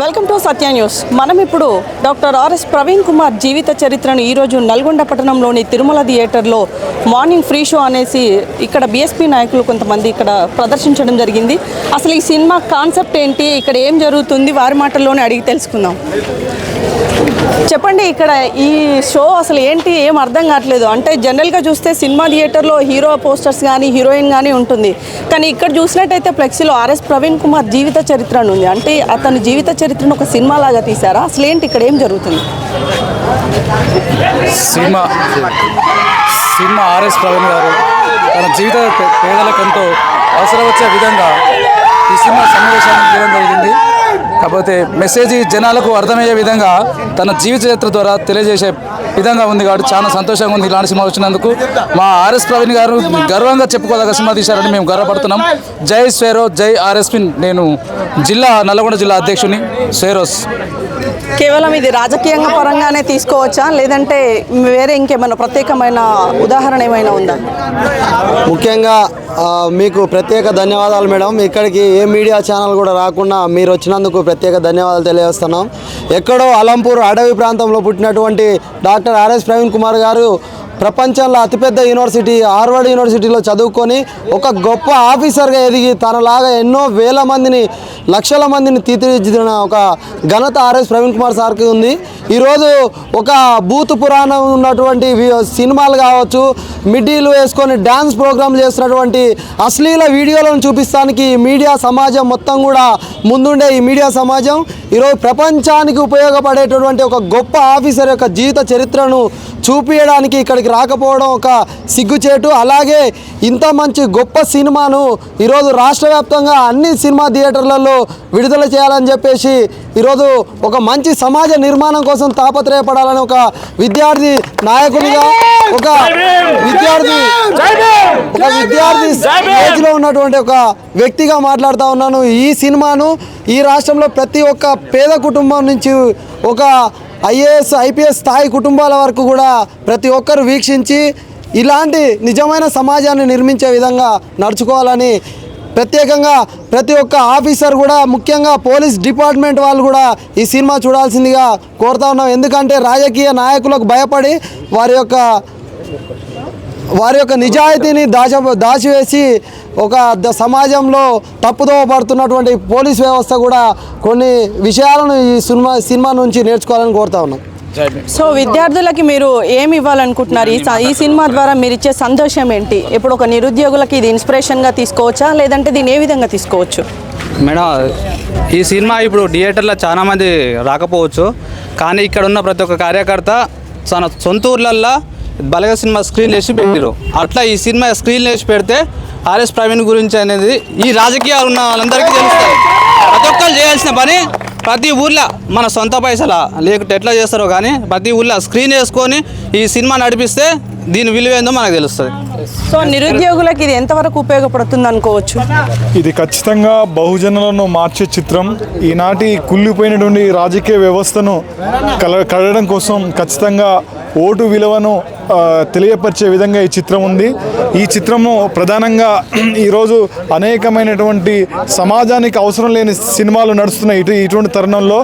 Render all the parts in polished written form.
Welcome to Satya news. మనం ఇప్పుడు doctor RS Praveen Kumar జీవిత చరిత్రను ఈరోజు నల్గొండ పట్టణంలోని తిరుమల థియేటర్లో మార్నింగ్ ఫ్రీ షో అనేసి ఇక్కడ బీఎస్పీ నాయకులు కొంతమంది ఇక్కడ ప్రదర్శించడం జరిగింది. అసలు ఈ సినిమా కాన్సెప్ట్ ఏంటి, ఇక్కడ ఏం జరుగుతుంది, వారి మాటల్లోనే అడిగి తెలుసుకుందాం. చెప్పండి, ఇక్కడ ఈ షో అసలు ఏంటి, ఏం అర్థం కావట్లేదు. అంటే జనరల్గా చూస్తే సినిమా థియేటర్లో హీరో పోస్టర్స్ కానీ హీరోయిన్ కానీ ఉంటుంది, కానీ ఇక్కడ చూసినట్టయితే ఫ్లెక్సీలో ఆర్ఎస్ ప్రవీణ్ కుమార్ జీవిత చరిత్ర అని ఉంది. అంటే అతని జీవిత చరిత్రను ఒక సినిమా లాగా తీశారా? అసలు ఏంటి, ఇక్కడ ఏం జరుగుతుంది? సినిమా ఆర్ఎస్ ప్రవీణ్ గారు తన జీవిత పేదలకు ఎంతో అవసరం వచ్చే విధంగా ఈ సినిమా సన్నివేశాన్ని చేయడం జరిగింది. కాకపోతే మెసేజ్ జనాలకు అర్థమయ్యే విధంగా తన జీవిత చరిత్ర ద్వారా తెలియజేసే విధంగా ఉంది కాబట్టి చాలా సంతోషంగా ఉంది. ఇలాంటి సినిమా వచ్చినందుకు మా ఆర్ఎస్ ప్రవీణ్ గారు గర్వంగా చెప్పుకోదగ్గ సినిమా తీశారని మేము గర్వపడుతున్నాం. జై స్వేరో, జై ఆర్ఎస్పి. నేను నల్గొండ జిల్లా అధ్యక్షుని స్వేరోస్. కేవలం ఇది రాజకీయంగా పరంగానే తీసుకోవచ్చా, లేదంటే వేరే ఇంకేమైనా ప్రత్యేకమైన ఉదాహరణ ఏమైనా ఉందా? ముఖ్యంగా మీకు ప్రత్యేక ధన్యవాదాలు మేడం. ఇక్కడికి ఏ మీడియా ఛానల్ కూడా రాకుండా మీరు వచ్చినందుకు ప్రత్యేక ధన్యవాదాలు తెలియజేస్తున్నాం. ఎక్కడో అలంపూర్ అడవి ప్రాంతంలో పుట్టినటువంటి డాక్టర్ ఆర్ఎస్ ప్రవీణ్ కుమార్ గారు ప్రపంచంలో అతిపెద్ద యూనివర్సిటీ హార్వర్డ్ యూనివర్సిటీలో చదువుకొని ఒక గొప్ప ఆఫీసర్గా ఎదిగి తనలాగా ఎన్నో వేల మందిని లక్షల మందిని తీర్చిదిద్దిన ఒక ఘనత ఆర్ఎస్ ప్రవీణ్ కుమార్ సార్కి ఉంది. ఈరోజు ఒక బూత్ పురాణం ఉన్నటువంటి సినిమాలు కావచ్చు, మిడ్డీలు వేసుకొని డ్యాన్స్ ప్రోగ్రాంలు చేస్తున్నటువంటి అశ్లీల వీడియోలను చూపిస్తానికి మీడియా సమాజం మొత్తం కూడా ముందుండే ఈ మీడియా సమాజం ఈరోజు ప్రపంచానికి ఉపయోగపడేటటువంటి ఒక గొప్ప ఆఫీసర్ యొక్క జీవిత చరిత్రను చూపించడానికి ఇక్కడికి రాకపోవడం ఒక సిగ్గుచేటు. అలాగే ఇంత మంచి గొప్ప సినిమాను ఈరోజు రాష్ట్ర వ్యాప్తంగా అన్ని సినిమా థియేటర్లలో విడుదల చేయాలని చెప్పేసి ఈరోజు ఒక మంచి సమాజ నిర్మాణం కోసం తాపత్రయపడాలని ఒక విద్యార్థి నాయకునిగా ఒక విద్యార్థి స్టేజ్లో ఉన్నటువంటి ఒక వ్యక్తిగా మాట్లాడుతూ ఉన్నాను. ఈ సినిమాను ఈ రాష్ట్రంలో ప్రతి ఒక్క పేద కుటుంబం నుంచి ఒక ఐఏఎస్ ఐపీఎస్ స్థాయి కుటుంబాల వరకు కూడా ప్రతి ఒక్కరు వీక్షించి ఇలాంటి నిజమైన సమాజాన్ని నిర్మించే విధంగా నడుచుకోవాలని ప్రత్యేకంగా ప్రతి ఒక్క ఆఫీసర్ కూడా ముఖ్యంగా పోలీస్ డిపార్ట్మెంట్ వాళ్ళు కూడా ఈ సినిమా చూడాల్సిందిగా కోరుతా ఉన్నాం. ఎందుకంటే రాజకీయ నాయకులకు భయపడి వారి యొక్క నిజాయితీని దాచివేసి ఒక సమాజంలో తప్పుదోవ పడుతున్నటువంటి పోలీస్ వ్యవస్థ కూడా కొన్ని విషయాలను ఈ సినిమా నుంచి నేర్చుకోవాలని కోరుతా ఉన్నాం. సో విద్యార్థులకి మీరు ఏమి ఇవ్వాలనుకుంటున్నారు? ఈ సినిమా ద్వారా మీరు ఇచ్చే సంతోషం ఏంటి? ఇప్పుడు ఒక నిరుద్యోగులకి ఇది ఇన్స్పిరేషన్గా తీసుకోవచ్చా, లేదంటే దీన్ని ఏ విధంగా తీసుకోవచ్చు? మేడం, ఈ సినిమా ఇప్పుడు థియేటర్లో చాలామంది రాకపోవచ్చు, కానీ ఇక్కడ ఉన్న ప్రతి ఒక్క కార్యకర్త తన సొంత ఊర్లల్లో బలగ సినిమా స్క్రీన్ వేసి పెట్టారు. అట్లా ఈ సినిమా స్క్రీన్ వేసి పెడితే ఆర్ఎస్ ప్రవీణ్ గురించి అనేది ఈ రాజకీయాలు ఉన్న వాళ్ళందరికీ తెలుస్తుంది. ప్రతి ఒక్కరు చేయాల్సిన పని ప్రతి ఊర్లో మన సొంత పైసలా లేకుంటే ఎట్లా చేస్తారో కానీ ప్రతి ఊర్లో స్క్రీన్ వేసుకొని ఈ సినిమా నడిపిస్తే దీని విలువ ఏందో మనకు తెలుస్తుంది. సో నిరుద్యోగులకు ఇది ఎంతవరకు ఉపయోగపడుతుంది అనుకోవచ్చు? ఇది ఖచ్చితంగా బహుజనులను మార్చే చిత్రం. ఈనాటి కుళ్ళిపోయినటువంటి రాజకీయ వ్యవస్థను కడగడం కోసం ఖచ్చితంగా ఓటు విలువను తెలియపరిచే విధంగా ఈ చిత్రం ఉంది. ఈ చిత్రము ప్రధానంగా ఈరోజు అనేకమైనటువంటి సమాజానికి అవసరం లేని సినిమాలు నడుస్తున్నాయి. ఇటువంటి తరుణంలో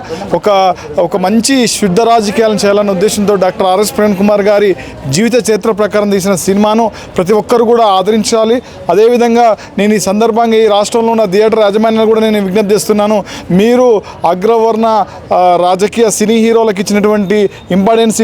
ఒక మంచి శుద్ధ రాజకీయాలను చేయాలనే ఉద్దేశంతో డాక్టర్ ఆర్ఎస్ ప్రవీణ్ కుమార్ గారి జీవిత చరిత్ర ప్రకారం తీసిన సినిమాను ప్రతి ఒక్కరు కూడా ఆదరించాలి. అదేవిధంగా నేను ఈ సందర్భంగా ఈ రాష్ట్రంలో ఉన్న థియేటర్ యాజమాన్యాలు కూడా నేను విజ్ఞప్తి చేస్తున్నాను. మీరు అగ్రవర్ణ రాజకీయ సినీ హీరోలకు ఇచ్చినటువంటి ఇంపార్టెన్స్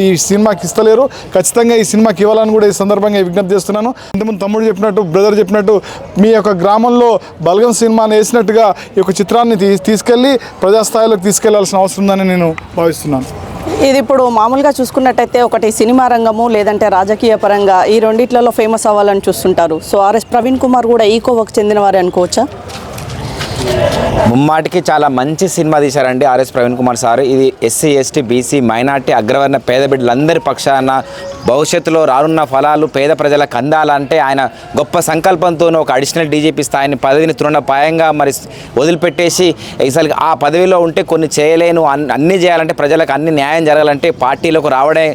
ఈ సినిమాకి ఇస్తలేరు. ఖచ్చితంగా ఈ సినిమాకి ఇవ్వాలని కూడా ఈ సందర్భంగా విజ్ఞప్తి చేస్తున్నాను. ఇంతకుముందు తమ్ముడు చెప్పినట్టు, బ్రదర్ చెప్పినట్టు మీ యొక్క గ్రామంలో బలగం సినిమాని వేసినట్టుగా ఈ యొక్క చిత్రాన్ని తీసుకెళ్ళి ప్రజాస్థాయిలోకి తీసుకెళ్లాల్సిన అవసరం ఉందని నేను భావిస్తున్నాను. ఇది ఇప్పుడు మామూలుగా చూసుకున్నట్టయితే ఒకటి సినిమా రంగము లేదంటే రాజకీయ పరంగా ఈ రెండిట్లలో ఫేమస్ అవ్వాలని చూస్తుంటారు. సో ఆర్ఎస్ ప్రవీణ్ కుమార్ కూడా ఈ కోవకు చెందినవారే అనుకోవచ్చా? ముమ్మాటికి చాలా మంచి సినిమా తీశారండి ఆర్ఎస్ ప్రవీణ్ కుమార్ సార్. ఇది ఎస్సీ ఎస్టీ బీసీ మైనార్టీ అగ్రవర్ణ పేద బిడ్డలందరి పక్షాన భవిష్యత్తులో రానున్న ఫలాలు పేద ప్రజలకు అందాలంటే ఆయన గొప్ప సంకల్పంతో ఒక అడిషనల్ డీజీపీ స్థాయిని పదవిని తృణప్రాయంగా మరి వదిలిపెట్టేసి అసలు ఆ పదవిలో ఉంటే కొన్ని చేయలేను, అన్నీ చేయాలంటే ప్రజలకు అన్ని న్యాయం జరగాలంటే పార్టీలోకి రావడే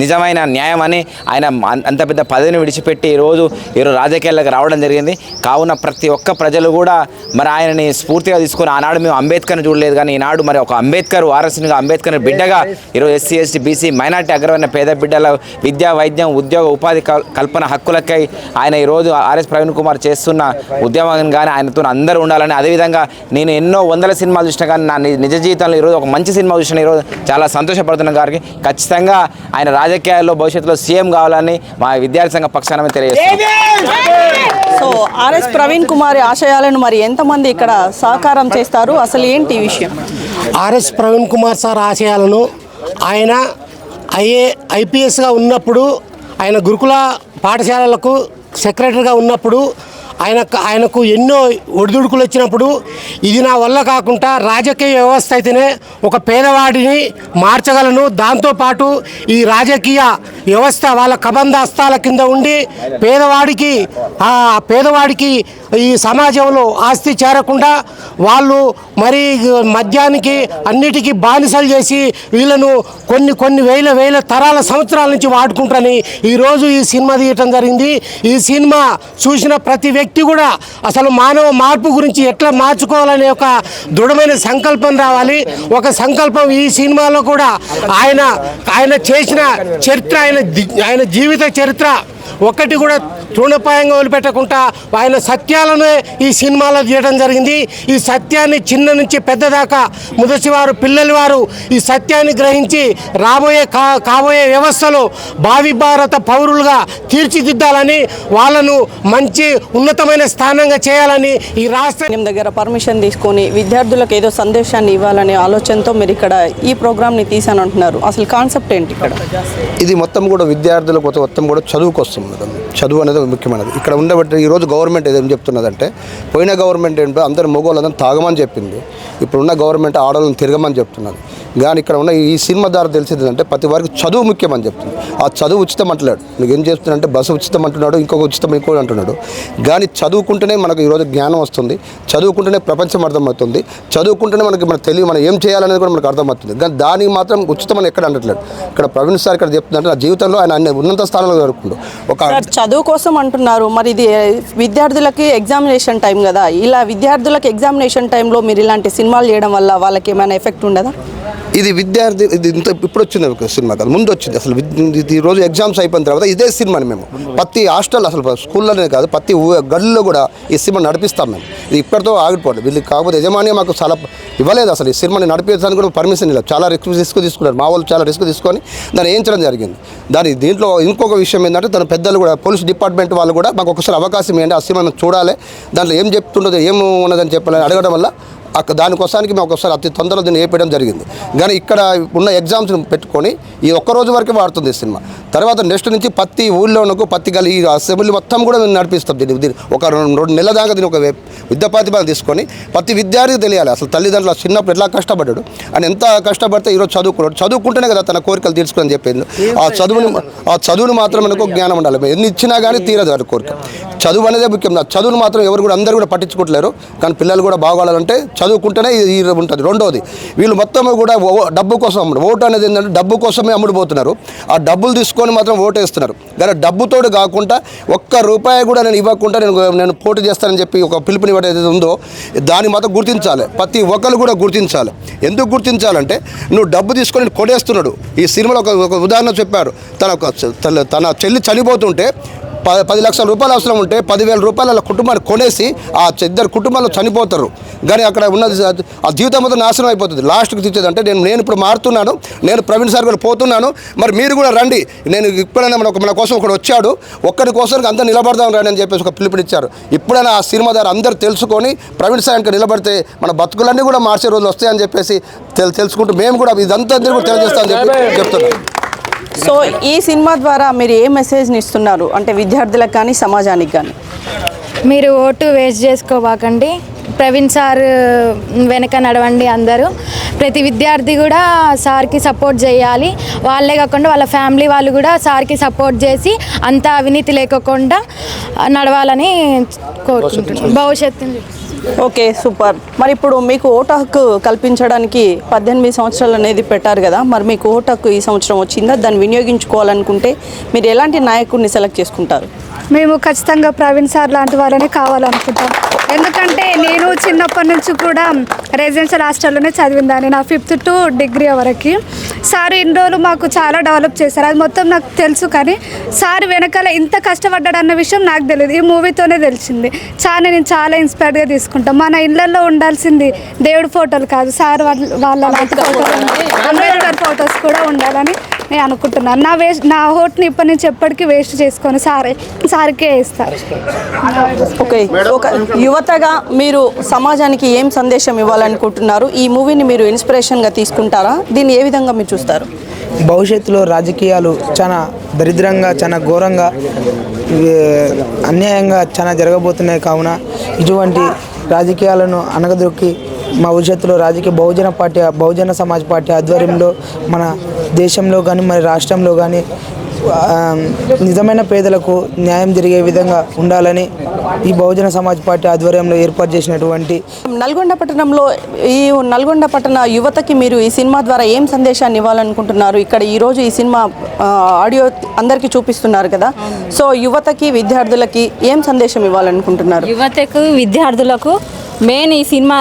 నిజమైన న్యాయం అని ఆయన అంత పెద్ద పదవిని విడిచిపెట్టి ఈరోజు రాజకీయాలకు రావడం జరిగింది. కావున ప్రతి ఒక్క ప్రజలు కూడా మరి ఆయనని స్ఫూర్తిగా తీసుకొని ఆనాడు మేము అంబేద్కర్ని చూడలేదు కానీ ఈనాడు మరి ఒక అంబేద్కర్ వారసునిగా అంబేద్కర్ బిడ్డగా ఈరోజు ఎస్సీ ఎస్టీ బీసీ మైనార్టీ అగ్రవర్ణ పేద బిడ్డల విద్యా వైద్యం ఉద్యోగ ఉపాధి కల్పన హక్కులకై ఆయన ఈరోజు ఆర్ఎస్ ప్రవీణ్ కుమార్ చేస్తున్న ఉద్యమం కానీ ఆయనతో అందరూ ఉండాలని, అదేవిధంగా నేను ఎన్నో వందల సినిమాలు చూసిన కానీ నా నిజ జీవితంలో ఈరోజు ఒక మంచి సినిమా చూసిన ఈరోజు చాలా సంతోషపడుతున్న గారికి ఖచ్చితంగా ఆయన రాజకీయాల్లో భవిష్యత్తులో సీఎం కావాలని మా విద్యార్థి సంఘ పక్షాన తెలియజేస్తున్నాం. సో ఆర్ఎస్ ప్రవీణ్ కుమార్ ఆశయాలను మరి ఎంతమంది ఇక్కడ సహకారం చేస్తారు, అసలు ఏంటి ఈ విషయం? ఆర్ఎస్ ప్రవీణ్ కుమార్ సార్ ఆశయాలను ఆయన ఐపీఎస్గా ఉన్నప్పుడు, ఆయన గురుకుల పాఠశాలలకు సెక్రటరీగా ఉన్నప్పుడు ఆయనకు ఎన్నో ఒడిదుడుకులు వచ్చినప్పుడు ఇది నా వల్ల కాకుండా రాజకీయ వ్యవస్థ అయితేనే ఒక పేదవాడిని మార్చగలను, దాంతోపాటు ఈ రాజకీయ వ్యవస్థ వాళ్ళ కబంధ హస్తాల కింద ఉండి పేదవాడికి ఈ సమాజంలో ఆస్తి చేరకుండా వాళ్ళు మరి మద్యానికి అన్నిటికీ బానిసలు చేసి వీళ్ళను కొన్ని వేల తరాల సంవత్సరాల నుంచి వాడుకుంటారని ఈరోజు ఈ సినిమా తీయటం జరిగింది. ఈ సినిమా చూసిన ప్రతి వ్యక్తి కూడా అసలు మానవ మార్పు గురించి ఎట్లా మార్చుకోవాలనే ఒక దృఢమైన సంకల్పం రావాలి. ఒక సంకల్పం ఈ సినిమాలో కూడా ఆయన చేసిన చరిత్ర, ఆయన జీవిత చరిత్ర ఒక్కటి కూడా తృణప్రాయంగా వదిలిపెట్టకుండా ఆయన సత్యాలను ఈ సినిమాలో తీయడం జరిగింది. ఈ సత్యాన్ని చిన్న నుంచి పెద్ద దాకా ముదసివారు పిల్లలు వారు ఈ సత్యాన్ని గ్రహించి కాబోయే వ్యవస్థలో భావి భారత పౌరులుగా తీర్చిదిద్దాలని, వాళ్ళను మంచి ఉన్నతమైన స్థానంగా చేయాలని ఈ రాష్ట్రం దగ్గర పర్మిషన్ తీసుకొని విద్యార్థులకు ఏదో సందేశాన్ని ఇవ్వాలనే ఆలోచనతో మీరు ఇక్కడ ఈ ప్రోగ్రామ్ని తీసానంటున్నారు. అసలు కాన్సెప్ట్ ఏంటి ఇక్కడ? ఇది మొత్తం కూడా విద్యార్థులకు మొత్తం కూడా చదువుకు వస్తుంది. చదువు అనేది ముఖ్యమైనది. ఇక్కడ ఉండబట్టి ఈరోజు గవర్నమెంట్ ఏం చెప్తున్నదంటే, పోయిన గవర్నమెంట్ ఏంటో అందరు మగవాళ్ళందరూ తాగమని చెప్పింది, ఇప్పుడున్న గవర్నమెంట్ ఆడవాళ్ళని తిరగమని చెప్తున్నది. కానీ ఇక్కడ ఉన్న ఈ సినిమా ద్వారా తెలిసింది అంటే ప్రతి వారికి చదువు ముఖ్యమని చెప్తుంది. ఆ చదువు ఉచితం అంటలేడు, నీకు ఏం చేస్తున్నాడంటే బస్సు ఉచితం అంటున్నాడు, ఇంకొక ఉచితం ఇంకోటి అంటున్నాడు. కానీ చదువుకుంటేనే మనకు ఈరోజు జ్ఞానం వస్తుంది, చదువుకుంటేనే ప్రపంచం అర్థమవుతుంది, చదువుకుంటేనే మన తెలివి మనం ఏం చేయాలనేది కూడా మనకు అర్థమవుతుంది. కానీ దానికి మాత్రం ఉచితం అని ఎక్కడ అంటట్లేదు. ఇక్కడ ప్రవీణ్ సార్ ఇక్కడ చెప్తుందంటే నా జీవితంలో ఆయన అన్ని ఉన్నత స్థానంలో జరుపుకుంటూ చదువు కోసం అంటున్నారు. మరి ఇది విద్యార్థులకి ఎగ్జామినేషన్ టైం కదా, ఇలా విద్యార్థులకు ఎగ్జామినేషన్ టైంలో మీరు ఇలాంటి సినిమాలు చేయడం వల్ల వాళ్ళకి ఏమైనా ఎఫెక్ట్ ఉండదా? ఇది విద్యార్థి ఇది ఇంత ఇప్పుడు వచ్చింది ఒక సినిమా కాదు, ముందు వచ్చింది. అసలు ఈరోజు ఎగ్జామ్స్ అయిపోయిన తర్వాత ఇదే సినిమాని మేము ప్రతి హాస్టల్ అసలు స్కూల్లోనే కాదు ప్రతి గడిలో కూడా ఈ సినిమా నడిపిస్తాం మేము. ఇది ఇప్పటితో ఆగిపోలేదు. వీళ్ళకి కాకపోతే యజమాని మాకు చాలా ఇవ్వలేదు. అసలు ఈ సినిమాని నడిపించడానికి కూడా పర్మిషన్ లేదు. చాలా రిస్క్ తీసుకున్నారు మా వాళ్ళు, చాలా రిస్క్ తీసుకొని దాన్ని వేయించడం జరిగింది. దీంట్లో ఇంకొక విషయం ఏంటంటే తన పెద్దలు కూడా పోలీస్ డిపార్ట్మెంట్ వాళ్ళు కూడా మాకు ఒకసారి అవకాశం ఏంటి, ఆ సినిమాను చూడాలి, దాంట్లో ఏం చెప్తుండదో ఏం ఉన్నదని చెప్పాలని అడగడం వల్ల దానికోసానికి మేము ఒకసారి అతి తొందరలో దీన్ని వేయడం జరిగింది. కానీ ఇక్కడ ఉన్న ఎగ్జామ్స్ని పెట్టుకొని ఈ ఒక్కరోజు వరకే వాడుతుంది ఈ సినిమా. తర్వాత నెక్స్ట్ నుంచి ప్రతి ఊళ్ళోనకు ప్రతి గలి ఈ అసెంబ్లీ మొత్తం కూడా మేము నడిపిస్తాం. దీన్ని ఒక 2 నెలల దాకా దీన్ని ఒక విద్యాప్రతిభను తీసుకొని ప్రతి విద్యార్థికి తెలియాలి అసలు తల్లిదండ్రులు చిన్నప్పుడు ఎట్లా కష్టపడ్డాడు అని, ఎంత కష్టపడితే ఈరోజు చదువుకుంటేనే కదా తన కోరికలు తీర్చుకొని చెప్పింది. ఆ చదువుని మాత్రం మనకు జ్ఞానం ఉండాలి. ఎన్ని ఇచ్చినా కానీ తీరదు వారి కోరిక. చదువు అనేది ముఖ్యం. చదువును మాత్రం ఎవరు కూడా అందరూ కూడా పట్టించుకోవట్లేరు. కానీ పిల్లలు కూడా బాగోవాలంటే చదువుకుంటేనే ఇది ఉంటుంది. రెండవది వీళ్ళు మొత్తం కూడా డబ్బు కోసం ఓటు అనేది ఏంటంటే డబ్బు కోసమే అమ్ముడుపోతున్నారు. ఆ డబ్బులు తీసుకొని మాత్రం ఓటు వేస్తున్నారు. కానీ డబ్బుతోడు కాకుండా ₹1 కూడా నేను ఇవ్వకుండా నేను పోటీ చేస్తానని చెప్పి ఒక పిలుపునివ్వడం ఏదైతే ఉందో దాన్ని మాత్రం గుర్తించాలి. ప్రతి ఒక్కరు కూడా గుర్తించాలి. ఎందుకు గుర్తించాలంటే నువ్వు డబ్బు తీసుకొని కొనేస్తున్నాడు. ఈ సినిమాలో ఒక ఉదాహరణ చెప్పారు. తన చెల్లి చనిపోతుంటే 10 లక్షల రూపాయలు అవసరం ఉంటే 10,000 రూపాయలు అలా కుటుంబాన్ని కొనేసి ఆ 2 కుటుంబాలు చనిపోతారు. కానీ అక్కడ ఉన్నది ఆ జీవితం మొత్తం నాశనం అయిపోతుంది. లాస్ట్కి తెచ్చేదంటే నేను ఇప్పుడు మారుతున్నాను, నేను ప్రవీణ్ సార్ కూడా పోతున్నాను, మరి మీరు కూడా రండి, నేను ఇప్పుడైనా మన కోసం ఒకడు వచ్చాడు, ఒక్కడి కోసం అంతా నిలబడదాం రండి అని చెప్పేసి ఒక పిలుపునిచ్చారు. ఇప్పుడైనా ఆ సినిమా ద్వారా అందరూ తెలుసుకొని ప్రవీణ్ సార్ ఇంకా నిలబడితే మన బతుకులన్నీ కూడా మార్చే రోజులు వస్తాయని చెప్పేసి తెలుసుకుంటూ మేము కూడా ఇదంతా అందరూ కూడా తెలియజేస్తామని చెప్పి చెప్తున్నాం. సో ఈ సినిమా ద్వారా మీరు ఏ మెసేజ్ని ఇస్తున్నారు అంటే విద్యార్థులకు కానీ సమాజానికి కానీ? మీరు ఓటు వేస్ట్ చేసుకోబాకండి, ప్రవీణ్ సార్ వెనక నడవండి. అందరూ ప్రతి విద్యార్థి కూడా సార్కి సపోర్ట్ చేయాలి. వాళ్ళే కాకుండా వాళ్ళ ఫ్యామిలీ వాళ్ళు కూడా సార్కి సపోర్ట్ చేసి అంత అవినీతి లేకుండా నడవాలని కోరుకుంటున్నాను. భవిష్యత్తు ఓకే, సూపర్. మరి ఇప్పుడు మీకు ఓటు హక్కు కల్పించడానికి 18 సంవత్సరాలు అనేది పెట్టారు కదా, మరి మీకు ఓటు హక్కు ఈ సంవత్సరం వచ్చిందా? దాన్ని వినియోగించుకోవాలనుకుంటే మీరు ఎలాంటి నాయకుడిని సెలెక్ట్ చేసుకుంటారు? మేము ఖచ్చితంగా ప్రవీణ్ సార్ లాంటి వాళ్ళని కావాలనుకుంటాం. ఎందుకంటే నేను చిన్నప్పటి నుంచి కూడా రెసిడెన్షియల్ హాస్టల్లోనే చదివిందాన్ని, నా 5th to డిగ్రీ వరకు. సార్ ఇన్ని రోజులు మాకు చాలా డెవలప్ చేశారు, అది మొత్తం నాకు తెలుసు. కానీ సార్ వెనకాల ఇంత కష్టపడ్డాడు అన్న విషయం నాకు తెలియదు, ఈ మూవీతోనే తెలిసింది. నేను చాలా ఇన్స్పైర్డ్గా తీసుకుంటాం. మన ఇళ్ళల్లో ఉండాల్సింది దేవుడి ఫోటోలు కాదు, సార్ వాళ్ళ లాంటి ఫోటోలు, అంబేద్కర్ ఫొటోస్ కూడా ఉండాలని నేను అనుకుంటున్నాను. నా ఓట్ని ఇప్పటి నుంచి ఎప్పటికీ వేస్ట్ చేసుకొని సార్కే ఇస్తారు. ఓకే, ఒక యువతగా మీరు సమాజానికి ఏం సందేశం ఇవ్వాలనుకుంటున్నారు? ఈ మూవీని మీరు ఇన్స్పిరేషన్గా తీసుకుంటారా? దీన్ని ఏ విధంగా మీరు చూస్తారు? భవిష్యత్తులో రాజకీయాలు చాలా దరిద్రంగా, చాలా ఘోరంగా, అన్యాయంగా చాలా జరగబోతున్నాయి. కావున ఇటువంటి రాజకీయాలను అనగదొక్కి మా భవిష్యత్తులో బహుజన సమాజ్ పార్టీ ఆధ్వర్యంలో మన దేశంలో కానీ మన రాష్ట్రంలో కానీ నిజమైన పేదలకు న్యాయం జరిగే విధంగా ఉండాలని ఈ బహుజన సమాజ్ పార్టీ ఆధ్వర్యంలో ఏర్పాటు చేసినటువంటి నల్గొండ పట్టణంలో ఈ నల్గొండ పట్టణ యువతకి మీరు ఈ సినిమా ద్వారా ఏం సందేశాన్ని ఇవ్వాలనుకుంటున్నారు? ఇక్కడ ఈరోజు ఈ సినిమా ఆడియో అందరికీ చూపిస్తున్నారు కదా, సో యువతకి విద్యార్థులకి ఏం సందేశం ఇవ్వాలనుకుంటున్నారు? యువతకు విద్యార్థులకు మెయిన్ ఈ cinema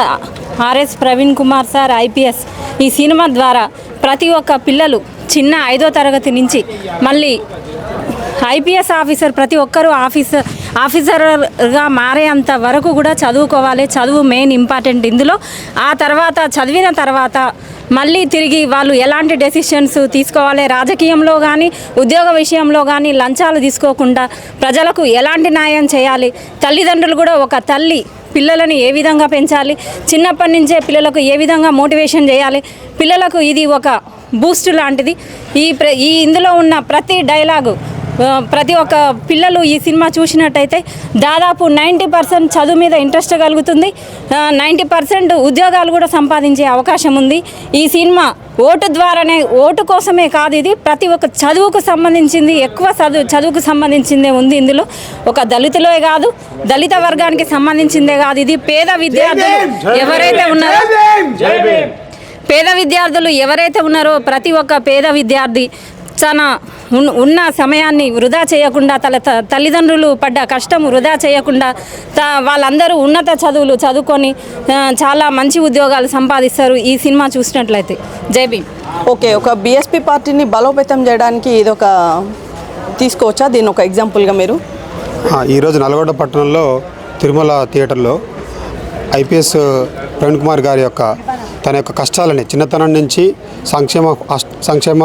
RS Praveen Kumar sir IPS ఈ సినిమా ద్వారా ప్రతి ఒక్క పిల్లలు చిన్న 5వ తరగతి నుంచి మళ్ళీ ఐపీఎస్ ఆఫీసర్ ప్రతి ఒక్కరూ ఆఫీసర్గా మారేంత వరకు కూడా చదువుకోవాలి. చదువు మెయిన్ ఇంపార్టెంట్ ఇందులో. ఆ తర్వాత చదివిన తర్వాత మళ్ళీ తిరిగి వాళ్ళు ఎలాంటి డెసిషన్స్ తీసుకోవాలి, రాజకీయంలో కానీ ఉద్యోగ విషయంలో కానీ లంచాలు తీసుకోకుండా ప్రజలకు ఎలాంటి న్యాయం చేయాలి, తల్లిదండ్రులు కూడా ఒక తల్లి పిల్లలని ఏ విధంగా పెంచాలి, చిన్నప్పటి నుంచే పిల్లలకు ఏ విధంగా మోటివేషన్ చేయాలి, పిల్లలకు ఇది ఒక బూస్ట్ లాంటిది. ఈ ఇందులో ఉన్న ప్రతి డైలాగు ప్రతి ఒక్క పిల్లలు ఈ సినిమా చూసినట్టయితే దాదాపు 90% చదువు మీద ఇంట్రెస్ట్ కలుగుతుంది, 90% ఉద్యోగాలు కూడా సంపాదించే అవకాశం ఉంది. ఈ సినిమా ఓటు ద్వారానే, ఓటు కోసమే కాదు, ఇది ప్రతి ఒక్క చదువుకు సంబంధించింది, ఎక్కువ చదువుకు సంబంధించిందే ఉంది ఇందులో. ఒక దళితులే కాదు, దళిత వర్గానికి సంబంధించిందే కాదు, ఇది పేద విద్యార్థులు ఎవరైతే ఉన్నారో ప్రతి ఒక్క పేద విద్యార్థి చాలా ఉన్న సమయాన్ని వృధా చేయకుండా, తల్లిదండ్రులు పడ్డ కష్టం వృధా చేయకుండా వాళ్ళందరూ ఉన్నత చదువులు చదువుకొని చాలా మంచి ఉద్యోగాలు సంపాదిస్తారు ఈ సినిమా చూసినట్లయితే. జై భీమ్. ఓకే, ఒక బీఎస్పీ పార్టీని బలోపేతం చేయడానికి ఇది ఒక తీసుకోవచ్చా? దీని ఒక ఎగ్జాంపుల్గా మీరు ఈరోజు నల్గొండ పట్టణంలో తిరుమల థియేటర్లో ఐపీఎస్ ప్రవీణ్ కుమార్ గారి తన యొక్క కష్టాలని చిన్నతనం నుంచి సంక్షేమ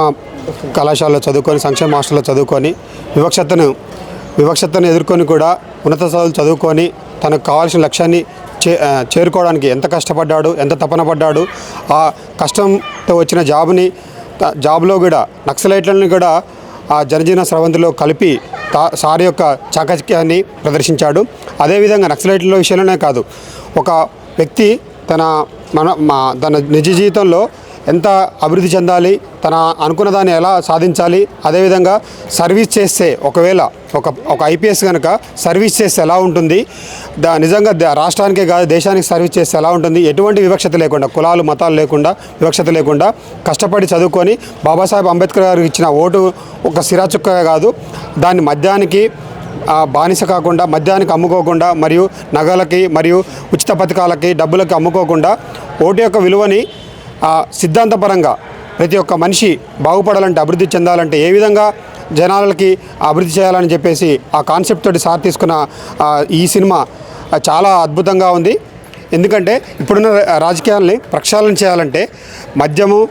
కళాశాలలో చదువుకొని, సంక్షేమ హాస్టల్లో చదువుకొని, వివక్షతను ఎదుర్కొని కూడా ఉన్నత చదువులు చదువుకొని తనకు కావాల్సిన లక్ష్యాన్ని చేరుకోవడానికి ఎంత కష్టపడ్డాడు, ఎంత తపన పడ్డాడు. ఆ కష్టంతో వచ్చిన జాబ్లో కూడా నక్సలైట్లను కూడా ఆ జనజీవన స్రవంతిలో కలిపి సార్ యొక్క చాకచక్యాన్ని ప్రదర్శించాడు. అదేవిధంగా నక్సలైట్ల విషయంలోనే కాదు, ఒక వ్యక్తి తన నిజ జీవితంలో ఎంత అభివృద్ధి చెందాలి, తన అనుకున్న దాన్ని ఎలా సాధించాలి, అదేవిధంగా సర్వీస్ చేస్తే ఒకవేళ ఒక ఐపీఎస్ కనుక సర్వీస్ చేస్తే ఎలా ఉంటుంది, నిజంగా రాష్ట్రానికే కాదు దేశానికి సర్వీస్ చేస్తే ఎలా ఉంటుంది, ఎటువంటి వివక్షత లేకుండా, కులాలు మతాలు లేకుండా, వివక్షత లేకుండా కష్టపడి చదువుకొని బాబాసాహెబ్ అంబేద్కర్ గారికి ఇచ్చిన ఓటు ఒక సిరాచుక్కగా కాదు, దాన్ని మద్యానికి బానిస కాకుండా, మద్యానికి అమ్ముకోకుండా, మరియు నగలకి మరియు ఉచిత పథకాలకి డబ్బులకి అమ్ముకోకుండా ఓటు యొక్క విలువని సిద్ధాంతపరంగా ప్రతి ఒక్క మనిషి బాగుపడాలంటే, అభివృద్ధి చెందాలంటే ఏ విధంగా జనాలకి అభివృద్ధి చేయాలని చెప్పేసి ఆ కాన్సెప్ట్ తోటి సార్ తీసుకున్న ఈ సినిమా చాలా అద్భుతంగా ఉంది. ఎందుకంటే ఇప్పుడున్న రాజకీయాల్ని ప్రక్షాళన చేయాలంటే మద్యము,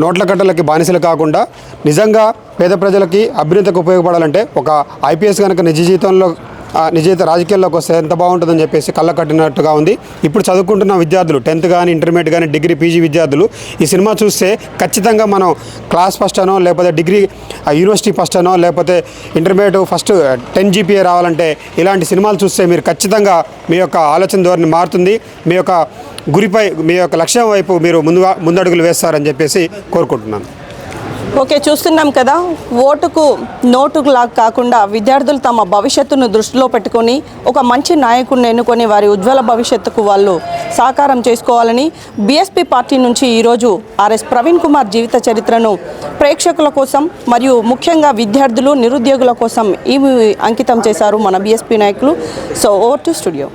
నోట్ల కట్టలకి బానిసలు కాకుండా నిజంగా పేద ప్రజలకి అభ్యున్నతికి ఉపయోగపడాలంటే ఒక ఐపీఎస్ కనుక నిజ రాజకీయాల్లోకి వస్తే ఎంత బాగుంటుందని చెప్పేసి కళ్ళ కట్టినట్టుగా ఉంది. ఇప్పుడు చదువుకుంటున్న విద్యార్థులు 10th కానీ, ఇంటర్మీడియట్ కానీ, డిగ్రీ, పీజీ విద్యార్థులు ఈ సినిమా చూస్తే ఖచ్చితంగా మనం క్లాస్ ఫస్ట్ అనో, లేకపోతే డిగ్రీ యూనివర్సిటీ ఫస్ట్ అనో, లేకపోతే ఇంటర్మీడియట్ ఫస్ట్ 10 GPA రావాలంటే ఇలాంటి సినిమాలు చూస్తే మీరు ఖచ్చితంగా మీ యొక్క ఆలోచన ధోరణి మారుతుంది, మీ యొక్క గురిపై, మీ యొక్క లక్ష్యం వైపు మీరు ముందడుగులు వేస్తారని చెప్పేసి కోరుకుంటున్నాను. ఓకే, చూస్తున్నాం కదా, ఓటుకు నోటుకు లాగా కాకుండా విద్యార్థులు తమ భవిష్యత్తును దృష్టిలో పెట్టుకొని ఒక మంచి నాయకుడిని ఎన్నుకొని వారి ఉజ్వల భవిష్యత్తుకు వాళ్ళు సాకారం చేసుకోవాలని బీఎస్పీ పార్టీ నుంచి ఈరోజు ఆర్ఎస్ ప్రవీణ్ కుమార్ జీవిత చరిత్రను ప్రేక్షకుల కోసం మరియు ముఖ్యంగా విద్యార్థులు నిరుద్యోగుల కోసం ఈ అంకితం చేశారు మన బీఎస్పీ నాయకులు. So over to studio.